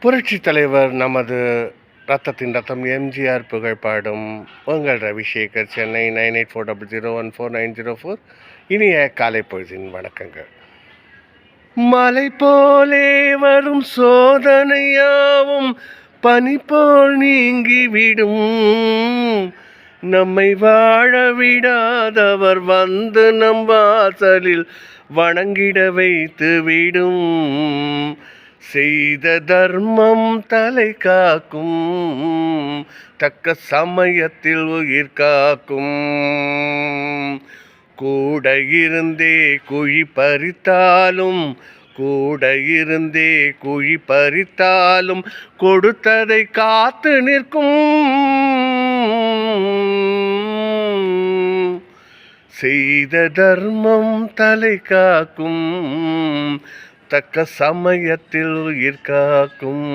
புரட்சி தலைவர் நமது ரத்தத்தின் ரத்தம் எம்ஜிஆர் புகழ்பாடும் உங்கள் ரவிசேகர், சென்னை 9840014904. இனிய காலை பொழுதின் வணக்கங்கள். மலை போலே வரும் சோதனையாவும் பனி போல் நீங்கிவிடும். நம்மை வாழ விடாதவர் வந்து நம் வாசலில் வணங்கிட வைத்து விடும். செய்த தர்மம் தலை காக்கும், தக்க சமயத்தில் உயிர் காக்கும். கூட இருந்தே குழி பறித்தாலும், கூட இருந்தே குழி பறித்தாலும் கொடுத்ததை காத்து நிற்கும். செய்த தர்மம் தலை காக்கும், தக்க சமயத்தில் உயிர் காக்கும்.